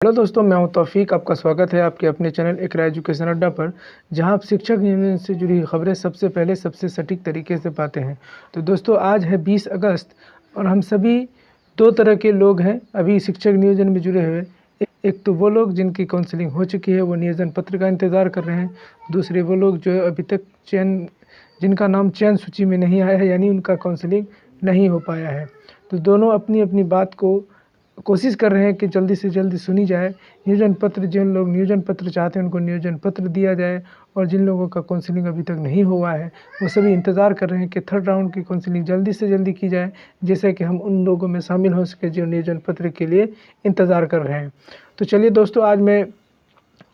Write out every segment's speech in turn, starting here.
Hello दोस्तों, मैं हूं तौफीक। आपका स्वागत है आपके अपने चैनल इकरा एजुकेशन अड्डा पर, जहां आप शिक्षक नियोजन से जुड़ी खबरें सबसे पहले सबसे सटीक तरीके से पाते हैं। तो दोस्तों, आज है 20 अगस्त और हम सभी दो तरह के लोग हैं अभी शिक्षक नियोजन में जुड़े हुए। एक तो वो लोग जिनकी काउंसलिंग हो चुकी है, वो नियोजन पत्र का इंतज़ार कर रहे हैं। दूसरे वो लोग जो अभी तक जिनका नाम चयन सूची में नहीं आया है, यानी उनका काउंसलिंग नहीं हो पाया है। तो दोनों अपनी अपनी बात को कोशिश कर रहे हैं कि जल्दी से जल्दी सुनी जाए। नियोजन पत्र, जिन लोग नियोजन पत्र चाहते हैं उनको नियोजन पत्र दिया जाए, और जिन लोगों का काउंसलिंग अभी तक नहीं हुआ है वो सभी इंतज़ार कर रहे हैं कि थर्ड राउंड की काउंसलिंग जल्दी से जल्दी की जाए, जिससे कि हम उन लोगों में शामिल हो सके जो नियोजन पत्र के लिए इंतज़ार कर रहे हैं। तो चलिए दोस्तों, आज मैं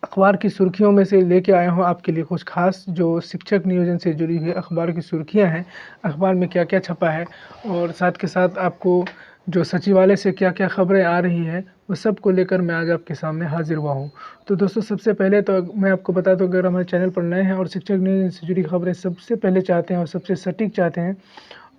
अखबार की सुर्खियों में से लेके आया हूँ आपके लिए कुछ खास जो शिक्षक नियोजन से जुड़ी हुई अखबार की सुर्खियाँ हैं। अखबार में क्या क्या छपा है और साथ के साथ आपको जो सचिवालय से क्या क्या खबरें आ रही हैं, वो सब को लेकर मैं आज आपके सामने हाजिर हुआ हूँ। तो दोस्तों, सबसे पहले तो मैं आपको बता दूँ, अगर हमारे चैनल पर नए हैं और शिक्षक नियोजन से जुड़ी खबरें सबसे पहले चाहते हैं और सबसे सटीक चाहते हैं,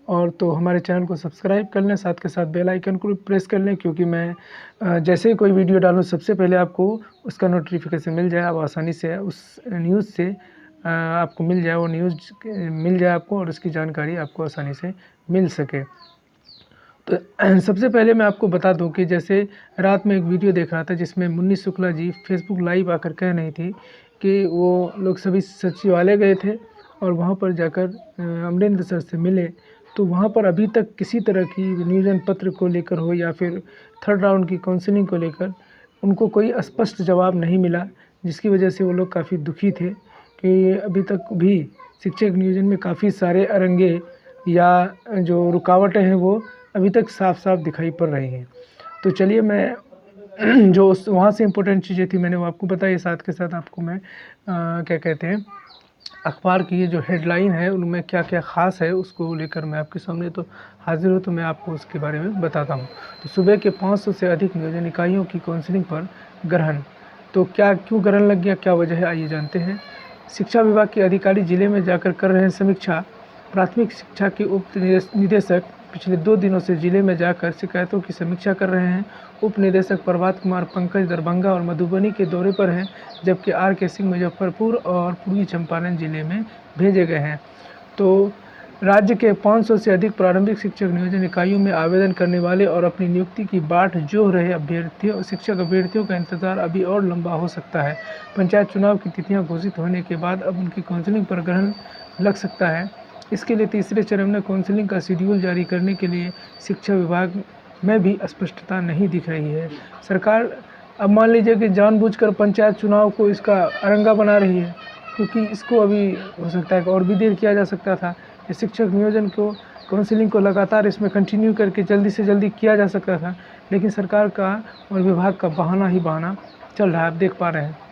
और तो हमारे चैनल को सब्सक्राइब कर लें, साथ के साथ बेल आइकन को प्रेस कर लें, क्योंकि मैं जैसे ही कोई वीडियो डालूँ सबसे पहले आपको उसका नोटिफिकेशन मिल जाए। आप आसानी से उस न्यूज़ से आपको मिल जाए, वो न्यूज़ मिल जाए आपको, और उसकी जानकारी आपको आसानी से मिल सके। तो सबसे पहले मैं आपको बता दूं कि जैसे रात में एक वीडियो देख रहा था जिसमें मुन्नी शुक्ला जी फेसबुक लाइव आकर कह रही थी कि वो लोग सभी सचिवालय गए थे और वहां पर जाकर अमरिंदर सर से मिले। तो वहां पर अभी तक किसी तरह की नियोजन पत्र को लेकर हो या फिर थर्ड राउंड की काउंसलिंग को लेकर उनको कोई स्पष्ट जवाब नहीं मिला, जिसकी वजह से वो लोग काफ़ी दुखी थे कि अभी तक भी शिक्षक नियोजन में काफ़ी सारे अरंगे या जो रुकावटें हैं वो अभी तक साफ साफ दिखाई पड़ रही हैं। तो चलिए, मैं जो वहाँ से इम्पोर्टेंट चीज़ें थी मैंने वो आपको बताई, साथ के साथ आपको मैं क्या कहते हैं, अखबार की ये जो हेडलाइन है उनमें क्या क्या ख़ास है उसको लेकर मैं आपके सामने तो हाजिर हूँ। तो मैं आपको उसके बारे में बताता हूँ। तो सुबह के 500 से अधिक नियोजन इकाइयों की काउंसलिंग पर ग्रहण। तो क्यों ग्रहण लग गया, क्या वजह है, आइए जानते हैं। शिक्षा विभाग के अधिकारी जिले में जाकर कर रहे हैं समीक्षा। प्राथमिक शिक्षा के उप निदेशक पिछले 2 दिनों से जिले में जाकर शिकायतों की समीक्षा कर रहे हैं। उप निदेशक प्रभात कुमार पंकज दरभंगा और मधुबनी के दौरे पर हैं, जबकि RK सिंह मुजफ्फरपुर और पूर्वी चंपारण जिले में भेजे गए हैं। तो राज्य के 500 से अधिक प्रारंभिक शिक्षक नियोजन इकाइयों में आवेदन करने वाले और अपनी नियुक्ति की बाट जोह रहे अभ्यर्थियों शिक्षक अभ्यर्थियों का इंतजार अभी और लंबा हो सकता है। पंचायत चुनाव की तिथियां घोषित होने के बाद अब उनकी काउंसलिंग पर ग्रहण लग सकता है। इसके लिए तीसरे चरण में काउंसलिंग का शेड्यूल जारी करने के लिए शिक्षा विभाग में भी स्पष्टता नहीं दिख रही है। सरकार अब मान लीजिए कि जानबूझकर पंचायत चुनाव को इसका अरंगा बना रही है, क्योंकि इसको अभी हो सकता है कि और भी देर किया जा सकता था। शिक्षक नियोजन को काउंसलिंग को लगातार इसमें कंटिन्यू करके जल्दी से जल्दी किया जा सकता था, लेकिन सरकार का और विभाग का बहाना ही बहाना चल रहा है। आप देख पा रहे हैं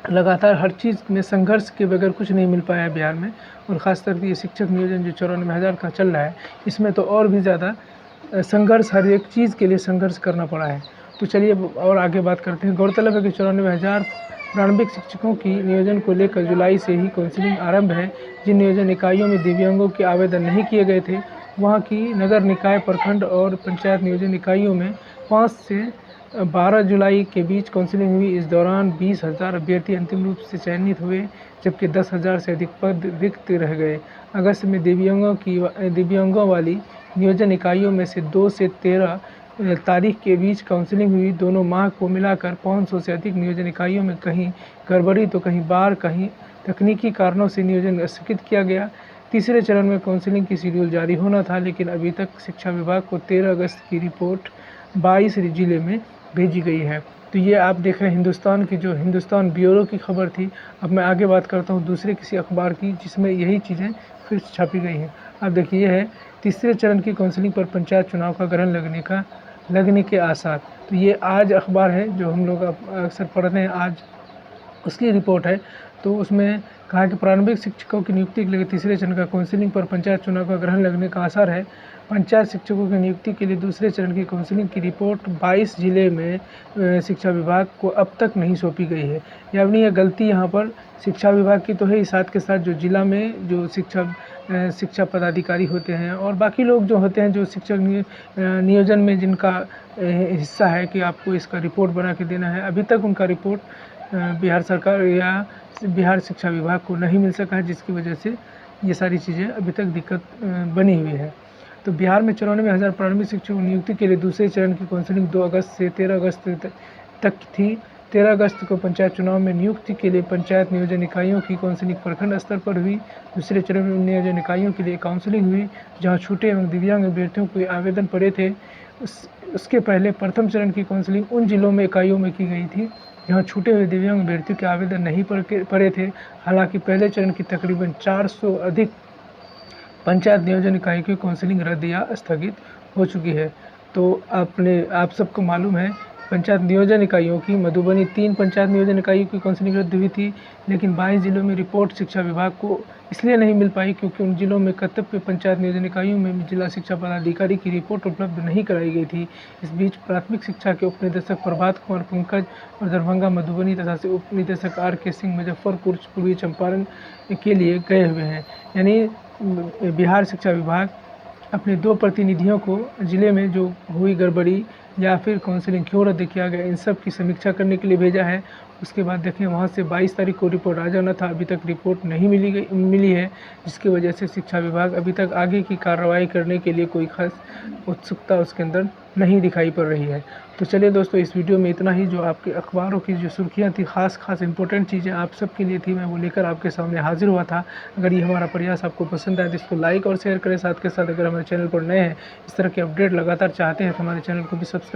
लगातार हर चीज़ में संघर्ष के बगैर कुछ नहीं मिल पाया है बिहार में, और ख़ासकर ये शिक्षक नियोजन जो 94,000 का चल रहा है इसमें तो और भी ज़्यादा संघर्ष, हर एक चीज़ के लिए संघर्ष करना पड़ा है। तो चलिए और आगे बात करते हैं। गौरतलब है कि 94,000 प्रारंभिक शिक्षकों की नियोजन को लेकर जुलाई से ही काउंसलिंग आरंभ है। जिन नियोजन इकाइयों में दिव्यांगों के आवेदन नहीं किए गए थे, वहाँ की नगर निकाय, प्रखंड और पंचायत नियोजन इकाइयों में 5 से 12 जुलाई के बीच काउंसलिंग हुई। इस दौरान 20,000 अभ्यर्थी अंतिम रूप से चयनित हुए, जबकि 10,000 से अधिक पद रिक्त रह गए। अगस्त में दिव्यांगों वाली नियोजन इकाइयों में से 2 से 13 तारीख के बीच काउंसलिंग हुई। दोनों माह को मिलाकर 500 से अधिक नियोजन इकाइयों में कहीं गड़बड़ी तो कहीं बार, कहीं तकनीकी कारणों से नियोजन स्थगित किया गया। तीसरे चरण में काउंसलिंग की शेड्यूल जारी होना था, लेकिन अभी तक शिक्षा विभाग को 13 अगस्त की रिपोर्ट 22 जिले में भेजी गई है। तो ये आप देख रहे हैं हिंदुस्तान की, जो हिंदुस्तान ब्यूरो की खबर थी। अब मैं आगे बात करता हूँ दूसरे किसी अखबार की जिसमें यही चीज़ें फिर छापी गई हैं। अब देखिए, ये है तीसरे चरण की काउंसलिंग पर पंचायत चुनाव का ग्रहण लगने के आसार। तो ये आज अखबार है जो हम लोग अक्सर पढ़ते हैं, आज उसकी रिपोर्ट है। तो उसमें कहा कि प्रारंभिक शिक्षकों की नियुक्ति के लिए तीसरे चरण का काउंसलिंग पर पंचायत चुनाव का ग्रहण लगने का आसार है। पंचायत शिक्षकों की नियुक्ति के लिए दूसरे चरण की काउंसलिंग की रिपोर्ट 22 जिले में शिक्षा विभाग को अब तक नहीं सौंपी गई है। यानी यह गलती यहाँ पर शिक्षा विभाग की तो है ही, साथ के साथ जो जिला में जो शिक्षा पदाधिकारी होते हैं और बाकी लोग जो होते हैं, जो शिक्षक नियोजन में जिनका हिस्सा है कि आपको इसका रिपोर्ट बना के देना है, अभी तक उनका रिपोर्ट बिहार सरकार या बिहार शिक्षा विभाग को नहीं मिल सका है, जिसकी वजह से ये सारी चीज़ें अभी तक दिक्कत बनी हुई है। तो बिहार में 94,000 प्रारंभिक शिक्षकों की नियुक्ति के लिए दूसरे चरण की काउंसलिंग 2 अगस्त से 13 अगस्त तक थी। 13 अगस्त को पंचायत चुनाव में नियुक्ति के लिए पंचायत नियोजन इकाइयों की काउंसलिंग प्रखंड स्तर पर हुई। दूसरे चरण में नियोजन इकाइयों के लिए काउंसलिंग हुई, जहां छूटे एवं दिव्यांग अभ्यर्थियों को आवेदन पड़े थे। उसके पहले प्रथम चरण की काउंसलिंग उन जिलों में इकाइयों में की गई थी जहां छूटे हुए दिव्यांग अभ्यर्थियों के आवेदन नहीं पड़े थे। हालांकि पहले चरण की तकरीबन 400 अधिक पंचायत नियोजन इकाई की काउंसलिंग रद्द या स्थगित हो चुकी है। तो आप सबको मालूम है, पंचायत नियोजन इकाइयों की मधुबनी 3 पंचायत नियोजन इकाइयों की काउंसलिंग रद्द हुई थी, लेकिन 22 जिलों में रिपोर्ट शिक्षा विभाग को इसलिए नहीं मिल पाई क्योंकि उन जिलों में कर्तव्य पंचायत नियोजन इकाइयों में जिला शिक्षा पदाधिकारी की रिपोर्ट उपलब्ध नहीं कराई गई थी। इस बीच प्राथमिक शिक्षा के उप निदेशक प्रभात कुमार पंकज और दरभंगा, मधुबनी तथा उप निदेशक RK सिंह मुजफ्फरपुर पूर्वी चंपारण के लिए गए हुए हैं। यानी बिहार शिक्षा विभाग अपने 2 प्रतिनिधियों को जिले में जो हुई गड़बड़ी या फिर काउंसलिंग क्यों रद्द किया गया, इन सब की समीक्षा करने के लिए भेजा है। उसके बाद देखें, वहाँ से 22 तारीख को रिपोर्ट आ जाना था, अभी तक रिपोर्ट नहीं मिली है, जिसकी वजह से शिक्षा विभाग अभी तक आगे की कार्रवाई करने के लिए कोई खास उत्सुकता उसके अंदर नहीं दिखाई पड़ रही है। तो चलिए दोस्तों, इस वीडियो में इतना ही। जो आपके अखबारों की जो सुर्खियाँ थी, खास इंपॉर्टेंट चीज़ें आप सबके लिए थी, मैं वो लेकर आपके सामने हाजिर हुआ था। अगर ये हमारा प्रयास आपको पसंद आए तो इसको लाइक और शेयर करें। साथ के साथ अगर हमारे चैनल पर नए हैं, इस तरह के अपडेट लगातार चाहते हैं तो हमारे चैनल को भी सब्सक्राइब